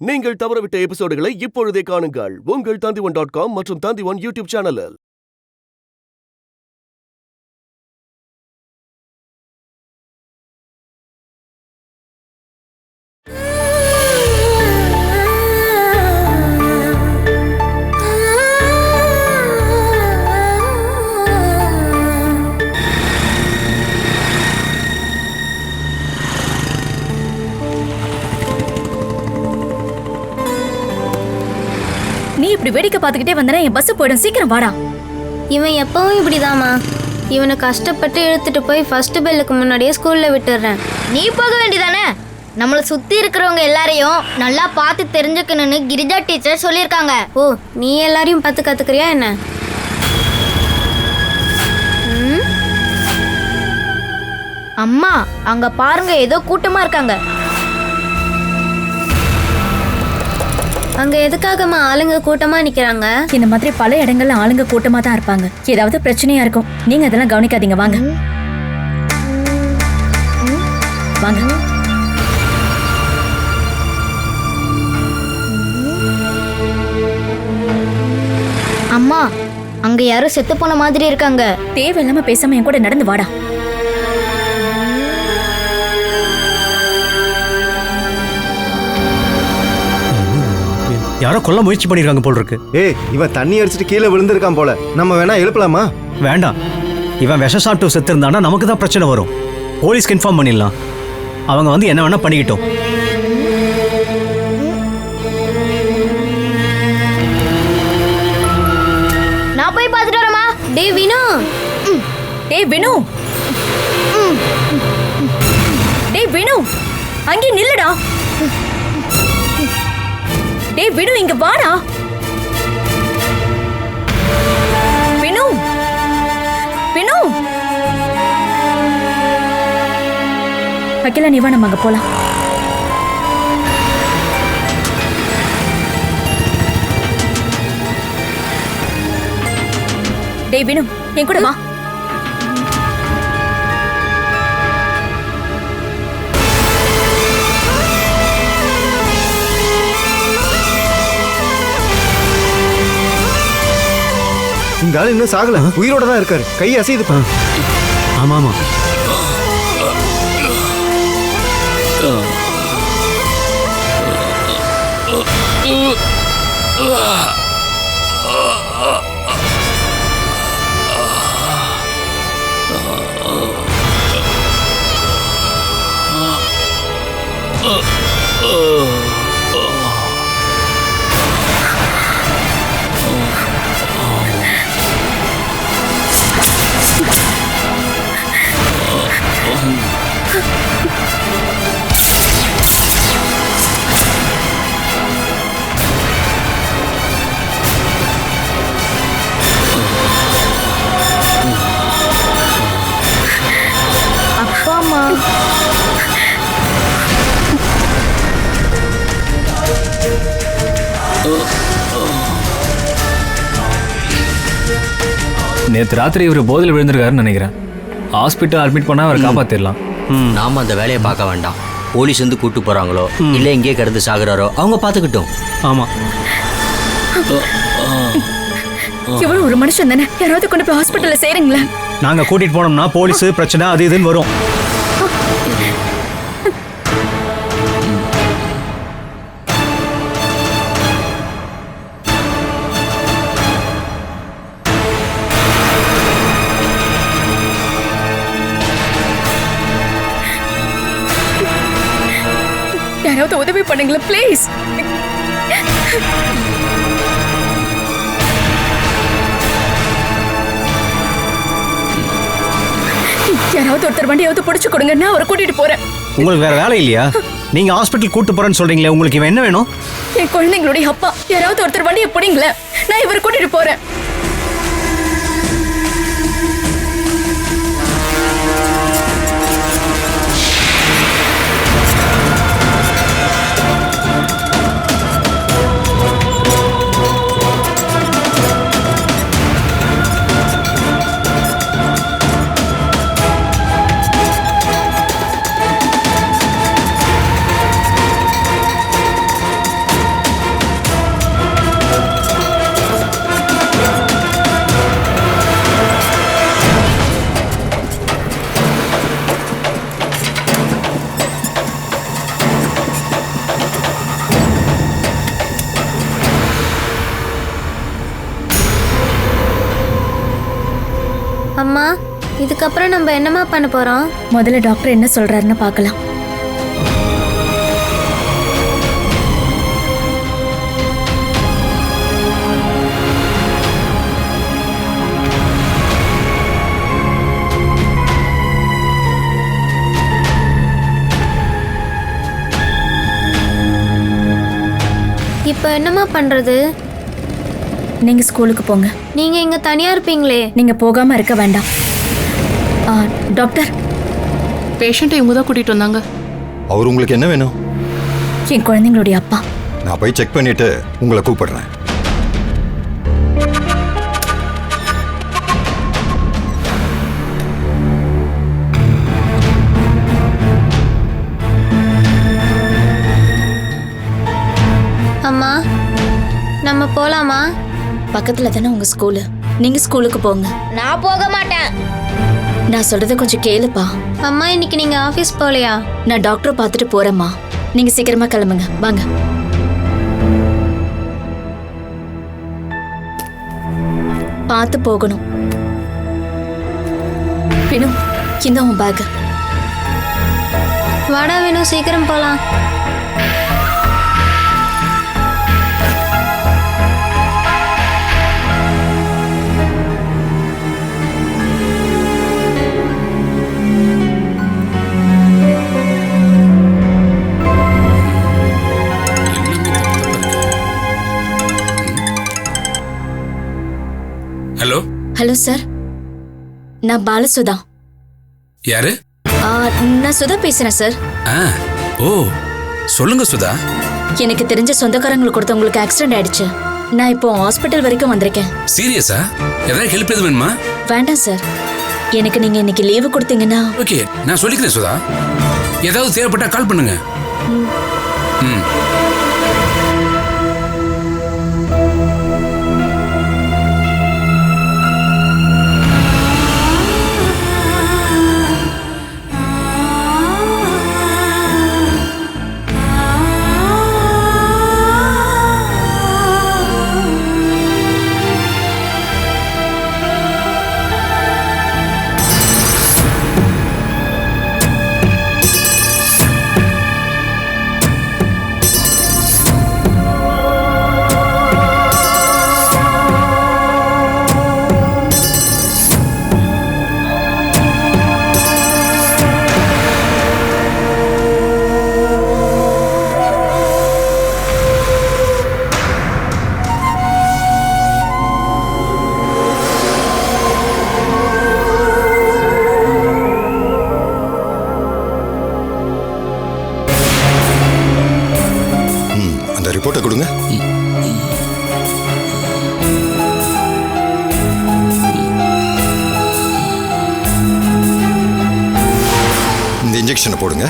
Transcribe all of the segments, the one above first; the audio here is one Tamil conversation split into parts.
நீங்கள் தவறவிட்ட எபிசோடுகளை இப்பொழுதே காணுங்கள் உங்கள் Tandivan.com மற்றும் Tandivan யூடியூப் சேனலில். நீ இப்படி வேடிக்கை பார்த்துக்கிட்டே வந்தனா என் பஸ் போயிடும். சீக்கிரம் வாடா. இவன் எப்பவும் இப்படிதாமா. இவனை கஷ்டப்பட்டு இழுத்துட்டு போய் ஃபர்ஸ்ட் பெல்லுக்கு முன்னாடியே ஸ்கூல்ல விட்டுறேன். நீ போக வேண்டியதானே? நம்மளை சுத்தி இருக்கிறவங்க எல்லாரையும் நல்லா பார்த்து தெரிஞ்சுக்கணும்னு கிரிஜா டீச்சர் சொல்லியிருக்காங்க. ஓ, நீ எல்லாரையும் பார்த்து கத்துக்கிறியா என்ன? அம்மா, அங்க பாருங்க, ஏதோ கூட்டமா இருக்காங்க. அங்க எதுக்காகமா ஆளுங்க கூட்டமா நிக்கிறாங்க? இந்த மாதிரி பல இடங்கள்ல ஆளுங்க கூட்டமா தான் இருப்பாங்க. ஏதாவது பிரச்சனையா இருக்கும். நீங்க அதெல்லாம் கவனிக்காதீங்க. வாங்க வாங்க. அம்மா, அங்க யாரும் செத்து போன மாதிரி இருக்காங்க. தேவையில்லாம பேசாம என் கூட நடந்து வாடா. யாரோ கொல்ல முயற்சி பண்ணிருக்காங்க போல் இருக்கு. ஏய், இவன் தண்ணி அடிச்சிட்டு கீழே விழுந்திருக்கான் போல. நம்ம வேணா எழுப்பலாமா? வேண்டாம். இவன் விஷ சாப்பிட்டு செத்து இருந்தானா நமக்கு தான் பிரச்சனை வரும். போலீஸ்க்கு இன்ஃபார்ம் பண்ணிடலாம். அவங்க வந்து என்ன வேணா பண்ணிக்கிட்டோம். நான் போய் பார்த்துட்டு வரமா? டேய் வினு. டேய் வினு. டேய் வினு, அங்கே நில்லுடா. டேய் வினு, இங்க வாடா. வினு, வினு. அகிலா, நீ வா, நம்ம அங்க போலாம். டேய் வினு, என் கூட வா. இந்த ஆள் இன்னும் சாகல, உயிரோட தான் இருக்காரு. கை அசையுதுப்பா. ஆமா ஆமா. அப்பா அம்மா. நேற்று ராத்திரி இவர் போதையில் விழுந்திருக்காருன்னு நினைக்கிறேன். ஹாஸ்பிட்டல் அட்மிட் பண்ணால் அவரை காப்பாற்றிடலாம். நாம அந்த வேலையை பார்க்க வேண்டாம். போலீஸ் வந்து கூட்டு போறாங்களோ இல்லை எங்கேயே கிடந்து சாகுறாரோ அவங்க பார்த்துக்கிட்டோம். ஆமாம். எவ்வளவு ஒரு மனுஷன் தானே. யாராவது கொண்டு போய் ஹாஸ்பிட்டல்ல சேருங்களா? நாங்க கூட்டிட்டு போனோம்னா போலீஸ் பிரச்சனை அது இதுன்னு வரும். யாராவது உதவி பண்ணுங்களேன் ப்ளீஸ். யாராவது ஒருத்தர் வண்டியாவது பிடிச்சு கொடுங்க, நான் அவரை கூட்டிட்டு போறேன். உங்களுக்கு வேற வேலை இல்லையா? நீங்க ஹாஸ்பிட்டல் கூட்டு போறேன்னு சொல்றீங்களே, உங்களுக்கு இவன் என்ன வேணும்? என் குழந்தைங்களுடைய அப்பா. யாராவது ஒருத்தர் வண்டியை பிடிங்களேன், நான் இவரை கூட்டிட்டு போறேன். அம்மா இதுக்கப்புறம் நம்ம என்னம்மா பண்ண போறோம்? முதல்ல டாக்டர் என்ன சொல்றாருன்னு பார்க்கலாம். இப்போ என்னம்மா பண்றது? நீங்க ஸ்கூலுக்கு போங்க. நீங்க இங்க தனியா இருப்பீங்களே. நீங்க போகாம இருக்க வேண்டாம். டாக்டர், பேஷண்ட்டை இவங்க தான் கூட்டிட்டு வந்தாங்க. அவர் உங்களுக்கு என்ன வேணும்? என் குழந்தைங்களுடைய அப்பா. நான் போய் செக் பண்ணிட்டு உங்களை கூப்பிடுறேன். அம்மா நம்ம போலாமா? பக்கத்துல தானே உங்க ஸ்கூலு. நீங்க ஸ்கூலுக்கு போங்க. நான் போக மாட்டேன். நான் சொல்றத கொஞ்சம் கேளுப்பா. அம்மா இன்னைக்கு நீங்க ஆபீஸ் போகலையா? நான் டாக்டரை பார்த்துட்டு போறேம்மா. நீங்க சீக்கிரமா கிளம்புங்க. வாங்க. பார்த்து போகணும். பினு, இந்த உன் பேக். வாடா வேணும், சீக்கிரம் போலாம். ஹலோ. ஹலோ சார், நான் பாலசுதா. யாரு? நான் சுதா பேசுறேன் சார். ஓ சொல்லுங்க சுதா. எனக்கு தெரிஞ்ச சொந்தக்காரங்களுக்கு ஒருத்தவங்களுக்கு ஆக்சிடென்ட் ஆயிடுச்சு. நான் இப்போ ஹாஸ்பிட்டல் வரைக்கும் வந்திருக்கேன். சீரியஸா? ஏதாவது ஹெல்ப் எதுவும் வேணுமா? வேண்டாம் சார், எனக்கு நீங்க இன்னைக்கு லீவு கொடுத்தீங்கன்னா. ஓகே, நான் சொல்லிக்கிறேன் சுதா. ஏதாவது தேவைப்பட்டா கால் பண்ணுங்க. ம். ரிப்போர்ட்டை கொடுங்க. இந்த இன்ஜெக்ஷனை போடுங்க.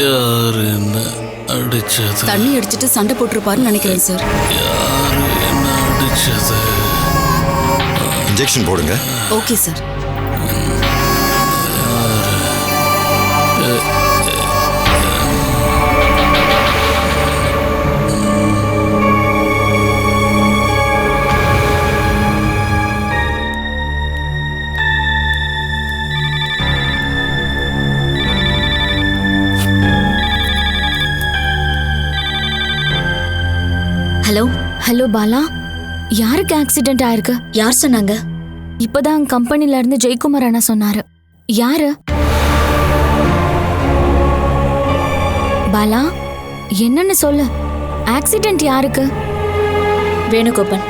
யாரு என்ன அடிச்சது? தண்ணி அடிச்சிட்டு சண்டை போட்டிருப்பாருன்னு நினைக்கிறேன் சார். யாரு என்ன அடிச்சது? இன்ஜெக்ஷன் போடுங்க. Okay sir. Hello. Hello Bala, யாருக்கு ஆக்சிடென்ட் ஆயிருக்கு? யார் சொன்னாங்க? இப்பதான் கம்பெனில இருந்து ஜெயக்குமார் அண்ணா சொன்னாரு. யாரு? பாலா, என்னன்னு சொல்லு. ஆக்சிடென்ட் யாருக்கு? வேணுகோபன்.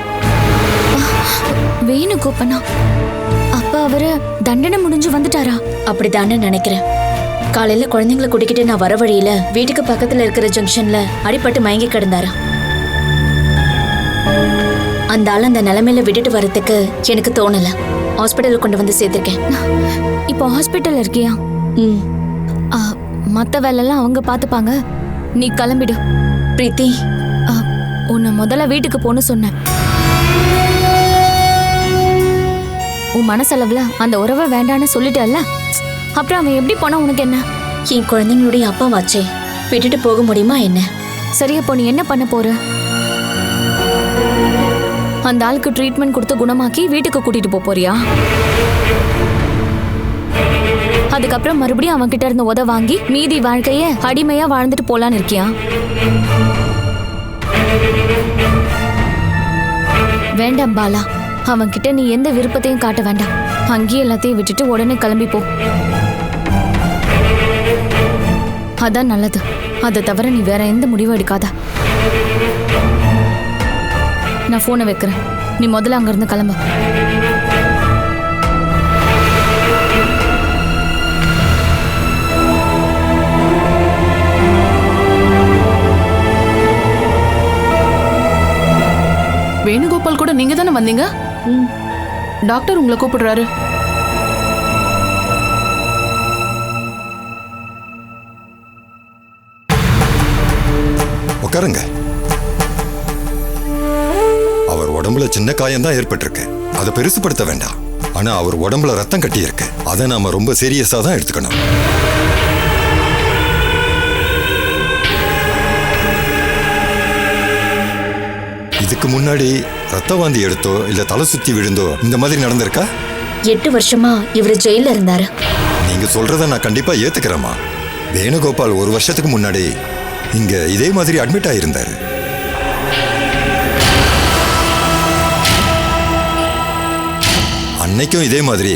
வேணுகோபனா? அப்ப அவரு தண்டனை முடிஞ்சு வந்துட்டாரா? அப்படிதானே நினைக்கிறேன். காலையில குழந்தைங்களை கூட்டிக்கிட்டு நான் வர வழியில வீட்டுக்கு பக்கத்துல இருக்கிற ஜங்ஷன்ல அடிபட்டு மயங்கி கிடந்தாரா. அந்த ஆள் அந்த நிலைமையில விட்டுட்டு வரதுக்கு எனக்கு தோணல. ஹாஸ்பிட்டலுக்கு கொண்டு வந்து சேர்த்திருக்கேன். இப்போ ஹாஸ்பிட்டல் இருக்கியா? மத்த வேலைலாம் அவங்க பாத்துப்பாங்க, நீ கிளம்பிடு. பிரீத்தி, உன்னை முதல்ல வீட்டுக்கு போன்னு சொன்னேன். உன் மனசளவுல அந்த உறவை வேண்டான்னு சொல்லிட்டல்ல, அப்புறம் அவன் எப்படி போனா உனக்கு என்ன? என் குழந்தைங்களுடைய அப்பா வாச்சே, விட்டுட்டு போக முடியுமா என்ன? சரி, அப்போ நீ என்ன பண்ண போற? அந்த ஆளுக்கு ட்ரீட்மெண்ட் கொடுத்து குணமாக்கி வீட்டுக்கு கூட்டிட்டு போறியா? அதுக்கப்புறம் மறுபடியும் அவன் கிட்ட இருந்து உத வாங்கி மீதி வாழ்க்கைய அடிமையா வாழ்ந்துட்டு போலான்னு இருக்கியா? வேண்டாம் பாலா, அவன் கிட்ட நீ எந்த விருப்பத்தையும் காட்ட வேண்டாம். அங்கேயே எல்லாத்தையும் விட்டுட்டு உடனே கிளம்பி போ. அதான் நல்லது. அதை தவிர நீ வேற எந்த முடிவும் எடுக்காத. நான் போனை வைக்கிறேன், நீ முதல்ல அங்கிருந்து கிளம்பு. வேணுகோபால் கூட நீங்க தானே வந்தீங்க? டாக்டர் உங்களை கூப்பிடுறாரு. உட்காருங்க. அவர் உடம்புல சின்ன காயம்தான் ஏற்பட்டிருக்கு, அதை பெருசுப்படுத்த வேண்டாம். ஆனா அவர் உடம்புல ரத்தம் கட்டி இருக்கு, அதை நாம ரொம்ப சீரியஸா தான் எடுத்துக்கணும். இதுக்கு முன்னாடி ரத்த வாந்தி எடுத்தோ இல்ல தலை சுத்தி விழுந்தோ இந்த மாதிரி நடந்திருக்கா? 8 வருஷமா இவரு ஜெயில இருந்தாரு. நீங்க சொல்றத நான் கண்டிப்பா ஏத்துக்கிறேம்மா. வேணுகோபால் 1 வருஷத்துக்கு முன்னாடி இங்க இதே மாதிரி அட்மிட் ஆயிருந்தாரு. அன்னைக்கும் இதே மாதிரி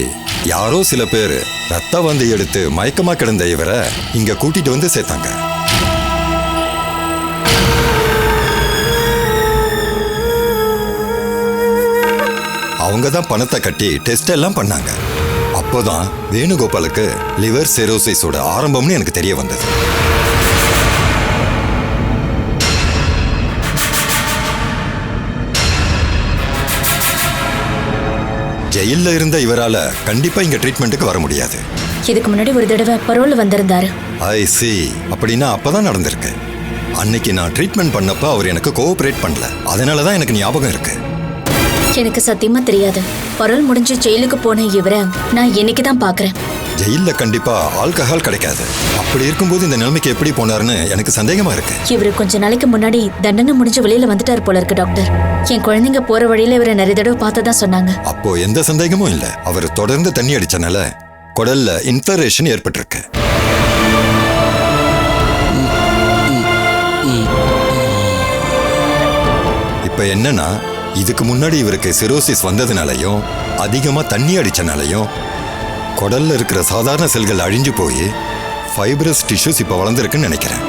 யாரோ சில பேர் ரத்த வாந்தி எடுத்து மயக்கமா கிடந்த இவரை இங்க கூட்டிட்டு வந்து சேர்த்தாங்க. அவங்க தான் பணத்தை கட்டி டெஸ்ட் எல்லாம் பண்ணாங்க. அப்போதான் வேணுகோபாலுக்கு லிவர் சிரோசிஸோட ஆரம்பம்னு எனக்கு தெரிய வந்தது. ஜெயில்ல இருந்த இவரால கண்டிப்பா இங்க ட்ரீட்மெண்ட்டுக்கு வர முடியாது. இதுக்கு முன்னாடி ஒரு தடவை பரோல் வந்திருந்தாரு. ஐ சி. அப்படின்னா அப்பதான் நடந்திருக்கு. அன்னைக்கு நான் ட்ரீட்மெண்ட் பண்ணப்ப அவர் எனக்கு கோஆபரேட் பண்ணல, அதனாலதான் எனக்கு ஞாபகம் இருக்கு. எனக்கு சத்தியமா தெரியாது. பரோல் முடிஞ்சு ஜெயிலுக்கு போன இவரை நான் இன்னைக்கு தான் பாக்குறேன். ஜெயில்ல கண்டிப்பா ஆல்கஹால் கிடைக்காது. அப்படி இருக்கும்போது இந்த நிலைமைக்கு எப்படி போனாருன்னு எனக்கு சந்தேகமா இருக்கு. இவரு கொஞ்ச நாளைக்கு முன்னாடி தண்டனை முடிஞ்சு வெளியில வந்துட்டார் போல இருக்கு டாக்டர். என் குழந்தைங்க போற வழியில இவரை நிறைய தடவை பார்த்ததா சொன்னாங்க. அப்போ எந்த சந்தேகமும் இல்ல. அவர் தொடர்ந்து தண்ணி அடிச்சனால குடல்ல இன்ஃப்ளரேஷன் ஏற்பட்டிருக்கு. இப்ப என்னன்னா, இதுக்கு முன்னாடி இவருக்கு சிரோசிஸ் வந்ததுனாலையும் அதிகமா தண்ணி அடிச்சனாலையும் குடல்ல இருக்கிற சாதாரண செல்கள் அழிஞ்சு போய் ஃபைப்ரஸ் டிஷ்யூஸ் இப்ப வளர்ந்துருக்குன்னு நினைக்கிறேன்.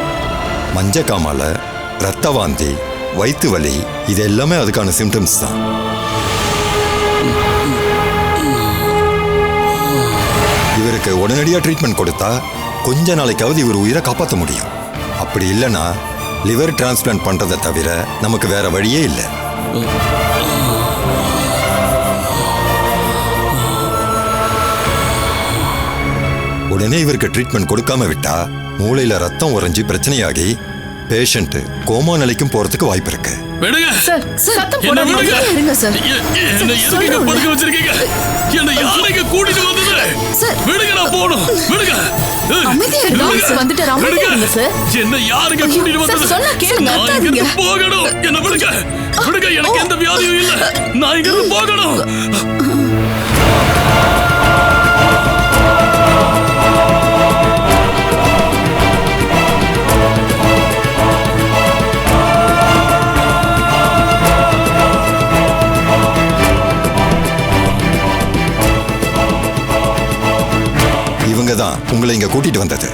மஞ்சக்காமால, ரத்த வாந்தி, வயிற்று வலி, இது எல்லாமே அதுக்கான சிம்டம்ஸ் தான். இவருக்கு உடனடியாக ட்ரீட்மெண்ட் கொடுத்தா கொஞ்ச நாளைக்காவது இவர் உயிரை காப்பாற்ற முடியும். அப்படி இல்லைன்னா லிவர் டிரான்ஸ்பிளான்ட் பண்றதை தவிர நமக்கு வேற வழியே இல்லை. உடனே இவருக்கு ட்ரீட்மெண்ட் கொடுக்காம விட்டா மூளையில ரத்தம் உறைஞ்சி பிரச்சனையாகி பேஷண்ட் கோமா நிலைக்கும் போறதுக்கு வாய்ப்பு இருக்கு. சார், சத்தம் போடாதீங்க. இருங்க சார். என்ன எதுக்கு படுக்க வச்சிருக்கீங்க? என்ன யாரைங்க கூட்டிட்டு வந்தது? சார், விடுங்க, நான் போணும். விடுங்க. அமைதியா இருங்க. வந்துட்டாரு. அமைதியா இருங்க சார். என்ன யாருங்க கூட்டிட்டு வந்தது? சார், சொன்னா கேளுங்க. கத்தாதீங்க. போகணும். என்ன விடுங்க. விடுங்க, எனக்கு எந்த வியாதியும் இல்ல. நான் இங்க இருந்து போகணும். இவங்க தான் உங்களை இங்க கூட்டிட்டு வந்தது.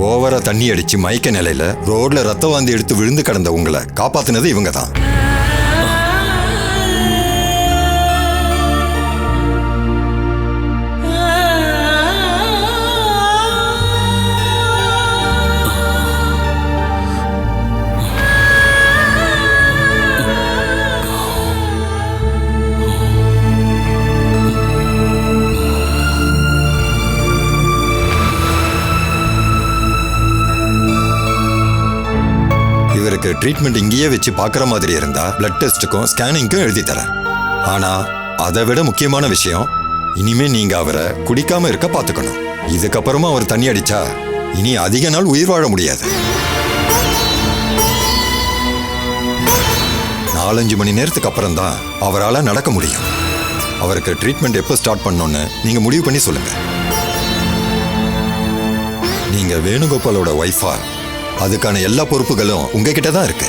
ஓவரா தண்ணி அடிச்சு மயக்க நிலையில ரோட்ல ரத்த வாந்தி எடுத்து விழுந்து கிடந்த உங்களை காப்பாத்தினது இவங்க தான். அவருக்கு ட்ரீட்மெண்ட் இங்கேயே வச்சு பார்க்குற மாதிரி இருந்தா பிளட் டெஸ்ட்டுக்கும் ஸ்கேனிங்க்கும் எழுதி தரேன். ஆனா அதை விட முக்கியமான விஷயம், இனிமே நீங்க அவரை குடிக்காம இருக்க பார்த்துக்கணும். இதுக்கப்புறமா அவர் தண்ணி அடிச்சா இனி அதிக நாள் உயிர் வாழ முடியாது. 4-5 மணி நேரத்துக்கு அப்புறம் தான் அவரால் நடக்க முடியும். அவருக்கு ட்ரீட்மெண்ட் எப்போ ஸ்டார்ட் பண்ணணும்னு நீங்க முடிவு பண்ணி சொல்லுங்க. நீங்க வேணுகோபாலோட ஒய்ஃபா, அதுக்கான எல்லா பொறுப்புகளும் உங்ககிட்ட தான் இருக்கு.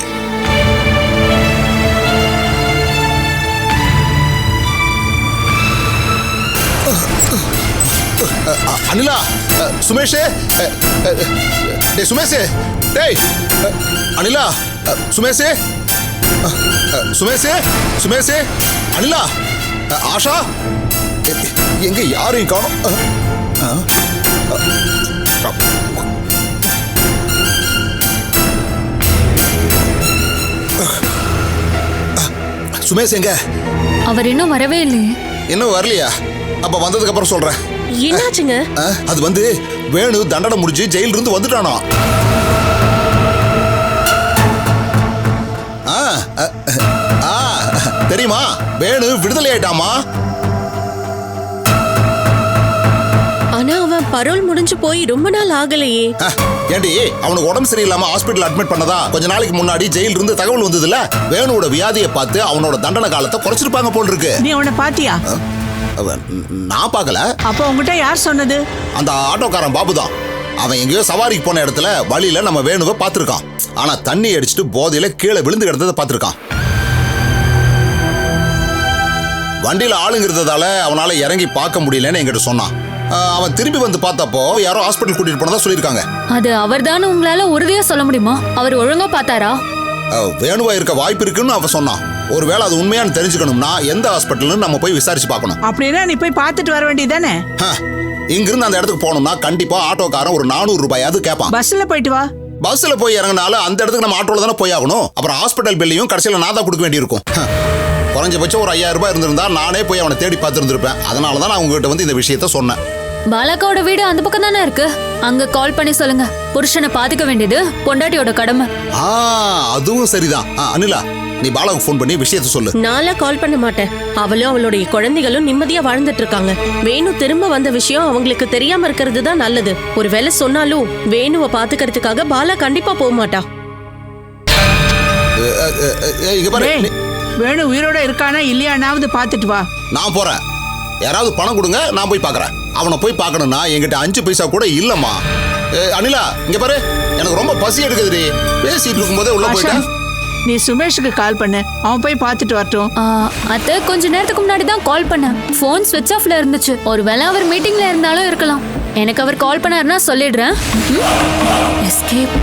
அனிலா, சுமேஷே, டேய் சுமேஷே, டேய் அனிலா, சுமேஷே, சுமேஷே, சுமேஷே, அனிலா, ஆஷா, எங்க யாரையும் காணோம். சுமேஷ் எங்க? அவர் இன்னும் வரவே இல்லையே. இன்னும் வரலையா? அப்ப வந்ததுக்கு அப்புறம் சொல்றேன். என்னாச்சுங்க? அது வந்து வேணு தண்டனை முடிஞ்சு ஜெயில இருந்து வந்துட்டானோ. தெரியுமா? வேணு விடுதலை ஆயிட்டாமா. ஆனா அவன் பரோல் முடிஞ்சு போய் ரொம்ப நாள் ஆகலையே. ஏண்டி, அவனுக்கு உடம்பு சரியில்லாம ஹாஸ்பிட்டல் அட்மிட் பண்ணதா கொஞ்ச நாளைக்கு முன்னாடி ஜெயில இருந்து தகவல் வந்ததுல. வேணுவோட வியாதியை பார்த்து அவனோட தண்டனை காலத்தை குறைச்சிருப்பாங்க போல் இருக்கு. நீ அவனை பாத்தியா? நான் பார்க்கல. அப்ப உங்ககிட்ட யார் சொன்னது? அந்த ஆட்டோக்காரன் பாபு தான். அவன் எங்கேயோ சவாரிக்கு போன இடத்துல வழியில நம்ம வேணுவை பார்த்திருக்கான். ஆனா தண்ணி அடிச்சுட்டு போதையில கீழே விழுந்து கிடந்ததை பார்த்திருக்கான். வண்டியில ஆளுங்கிறதால அவனால இறங்கி பார்க்க முடியலன்னு என்கிட்ட சொன்னான். அவன் திரும்பி வந்து பார்த்தப்போ யாரோ ஹாஸ்பிட்டல் கூட்டிட்டு போனதா சொல்லியிருக்காங்க. அது அவர்தான்னு உங்களால உறுதியா சொல்ல முடியுமா? அவர் ஒழுங்கா பார்த்தாரா? வேணுவா இருக்க வாய்ப்பு இருக்குன்னு அவன் சொன்னான். ஒருவேளை அது உண்மையானு தெரிஞ்சுக்கணும்னா எந்த ஹாஸ்பிட்டல்னு நம்ம போய் விசாரிச்சு பார்க்கணும். அப்படின்னா நீ போய் பார்த்துட்டு வர வேண்டியதானே? இங்கிருந்து அந்த இடத்துக்கு போகணும்னா கண்டிப்பா ஆட்டோக்காரன் ஒரு 400 ரூபாயாவது கேட்பான். பஸ்ல போயிட்டு வா. பஸ்ல போய் இறங்கினாலும் அந்த இடத்துக்கு நம்ம ஆட்டோல தானே போய் ஆகணும். அப்புறம் ஹாஸ்பிட்டல் பில்லையும் கடைசியில் நான் தான் கொடுக்க வேண்டியிருக்கும். குறைஞ்சபட்சம் ஒரு 5000 ரூபாய் இருந்திருந்தா நானே போய் அவனை தேடி பார்த்துருந்துருப்பேன். அதனால தான் நான் உங்ககிட்ட வந்து இந்த விஷயத்த சொன்னேன். பாலக்காவோட வீடு அந்த பக்கம் தானே இருக்கு. அங்க கால் பண்ணி சொல்லுங்க. புருஷனை பாத்துக்க வேண்டியது பொண்டாட்டியோட கடமை. அதுவும் சரிதான். அனிலா, நீ பாலாவுக்கு ஃபோன் பண்ணி விஷயத்த சொல்லு. நாளா கால் பண்ண மாட்டேன். அவளும் அவளுடைய குழந்தைகளும் நிம்மதியா வாழ்ந்துட்டு இருக்காங்க. வேணு திரும்ப வந்த விஷயம் அவங்களுக்கு தெரியாம இருக்கிறது தான் நல்லது. ஒருவேளை சொன்னாலும் வேணுவை பாத்துக்கிறதுக்காக பாலா கண்டிப்பா போக மாட்டா. வேணு உயிரோட இருக்கானா இல்லையானாவது பாத்துட்டு வா. நான் போறேன். யாராவது பணம் கொடுங்க, நான் போய் பார்க்கறேன். அவனை போய் பார்க்கணும்னா என்கிட்ட 5 பைசா கூட இல்லம்மா. அனிலா, இங்க பாரு, எனக்கு ரொம்ப பசி எடுக்குதுடி. பேசிட்டு இருக்கும்போதே உள்ள போயிட்டேன். நீ சுமேஷுக்கு கால் பண்ணு, அவன் போய் பார்த்துட்டு வரட்டும். அத்தை கொஞ்ச நேரத்துக்கு முன்னாடி தான் கால் பண்ணேன். ஃபோன் ஸ்விட்ச் ஆஃப்ல இருந்துச்சு. ஒருவேளை அவர் மீட்டிங்ல இருந்தாலும் இருக்கலாம். எனக்கு அவர் கால் பண்ணாருன்னா சொல்லிடுறேன். எஸ்கேப்.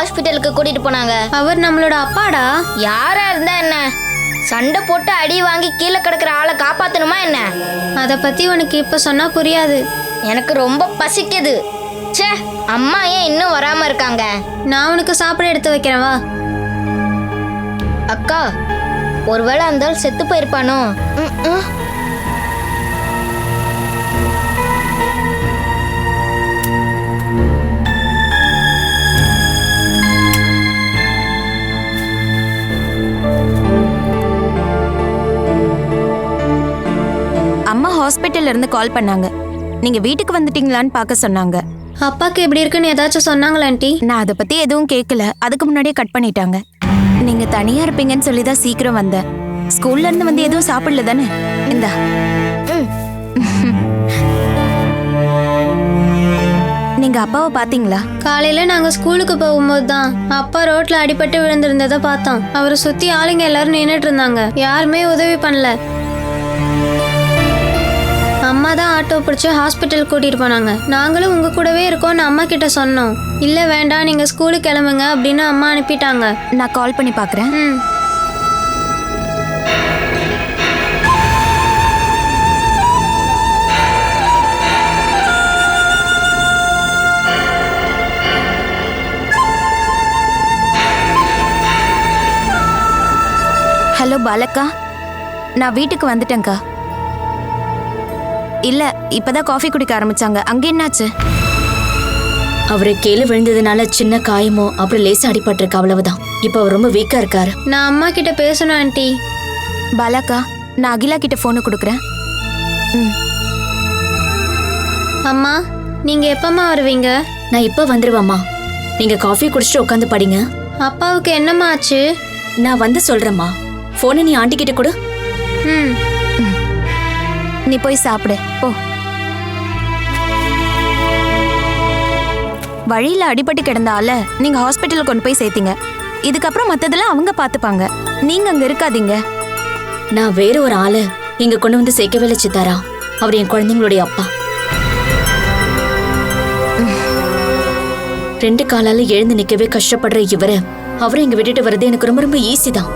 ஹாஸ்பிட்டலுக்கு கூட்டிட்டு போனாங்க. அவர் நம்மளோட அப்பாடா. யாரா இருந்தா என்ன? சண்டை போட்டு அடி வாங்கி கீழே கிடக்குற ஆளை காப்பாத்தணுமா என்ன? அத பத்தி உனக்கு இப்ப சொன்னா புரியாது. எனக்கு ரொம்ப பசிக்குது. ச்சே, அம்மா ஏன் இன்னும் வராம இருக்காங்க? நான் உனக்கு சாப்பிட எடுத்து வைக்கிறேன் வா. அக்கா, ஒருவேளை அந்த ஆள் செத்து போயிருப்பானோ? அம்மா ஹாஸ்பிட்டல்ல இருந்து கால் பண்ணாங்க. நீங்க வீட்டுக்கு வந்துட்டீங்களான்னு பார்க்க சொன்னாங்க. அப்பாக்கு எப்படி இருக்குன்னு ஏதாச்சும் சொன்னாங்களா ஆண்டி? நான் அதை பத்தி எதுவும் கேட்கல. அதுக்கு முன்னாடியே கட் பண்ணிட்டாங்க. நீங்க தனியா இருப்பீங்கன்னு சொல்லி தான் சீக்கிரம் வந்தேன். ஸ்கூல்ல இருந்து வந்து எதுவும் சாப்பிடல தானே? இந்தா. நீங்க அப்பாவை பாத்தீங்களா? காலையில நாங்க ஸ்கூலுக்கு போகும்போது தான் அப்பா ரோட்ல அடிபட்டு விழுந்திருந்ததை பார்த்தோம். அவரை சுத்தி ஆளுங்க எல்லாரும் நின்னுட்டு இருந்தாங்க. யாருமே உதவி பண்ணல. அம்மா தான் ஆட்டோ பிடிச்சி ஹாஸ்பிட்டல் கூட்டிட்டு போனாங்க. நாங்களும் உங்க கூடவே இருக்கோம்னு அம்மா கிட்ட சொன்னோம். இல்ல வேண்டாம், நீங்க ஸ்கூலுக்கு கிளம்புங்க அப்படின்னு அம்மா அனுப்பிட்டாங்க. நான் கால் பண்ணி பாக்குறேன். பாலக்கா, நான் வீட்டுக்கு வந்துட்டேன்க்கா. இல்ல இப்பதான் காஃபி குடிக்க ஆரம்பிச்சாங்க. அங்க என்னாச்சு? அவரு கீழே விழுந்ததுனால சின்ன காயமோ அப்புறம் லேசா அடிபட்டிருக்கு, அவ்வளவுதான். இப்ப அவர் ரொம்ப வீக்கா இருக்காரு. நான் அம்மா கிட்ட பேசணும் ஆண்டி. பாலக்கா, நான் அகிலா கிட்ட போனை கொடுக்குறேன். அம்மா, நீங்க எப்பமா வருவீங்க? நான் இப்ப வந்துருவேம்மா. நீங்க காஃபி குடிச்சிட்டு உட்காந்து படிங்க. அப்பாவுக்கு என்னம்மா ஆச்சு? நான் வந்து சொல்றேம்மா. போனை நீ ஆண்டி கிட்ட கொடு. நீ போய் சாப்பிடு போ. வழியில அடிபட்டு கிடந்தால நீங்க ஹாஸ்பிட்டல் கொண்டு போய் சேர்த்தீங்க. இதுக்கப்புறம் மத்ததெல்லாம் அவங்க பாத்துப்பாங்க. நீங்க அங்க இருக்காதீங்க. நான் வேற ஒரு ஆளு இங்க கொண்டு வந்து சேர்க்கவே இல்லை சித்தாரா. அவர் என் குழந்தைங்களுடைய அப்பா. 2 காலால எழுந்து நிக்கவே கஷ்டப்படுற இவரை அவரை இங்க விட்டுட்டு வர்றது எனக்கு ரொம்ப ரொம்ப ஈஸி தான்.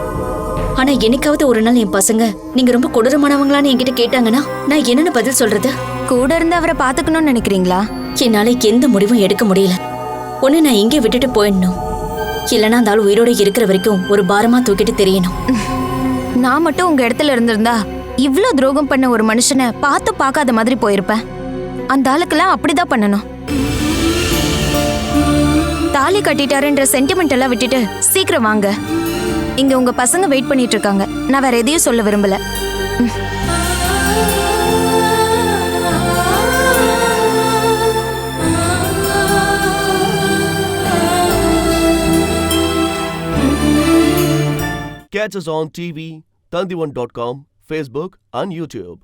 ஆனா என்னைக்காவது ஒரு நாள் என் பசங்க நீங்க ரொம்ப கொடூரமானவங்களான்னு என்கிட்ட கேட்டாங்கன்னா நான் என்னன்னு பதில் சொல்றது? கூட இருந்து அவரை பாத்துக்கணும்னு நினைக்கிறீங்களா? என்னால எந்த முடிவும் எடுக்க முடியல. ஒண்ணு நான் இங்கே விட்டுட்டு போயிடணும், இல்லைன்னா அந்த ஆள் உயிரோட இருக்கிற வரைக்கும் ஒரு பாரமா தூக்கிட்டு தெரியணும். நான் மட்டும் உங்க இடத்துல இருந்திருந்தா இவ்ளோ துரோகம் பண்ண ஒரு மனுஷனை பார்த்து பார்க்காத மாதிரி போயிருப்பேன். அந்த ஆளுக்கெல்லாம் அப்படிதான் பண்ணணும். தாலி கட்டிட்டாருன்ற சென்டிமெண்ட் எல்லாம் விட்டுட்டு சீக்கிரம் வாங்க. இங்க உங்க பசங்க வெயிட் பண்ணிட்டு இருக்காங்க. நான் வேற எதையும் சொல்ல விரும்பல. Catch us on TV, Tandivan.com, Facebook and YouTube.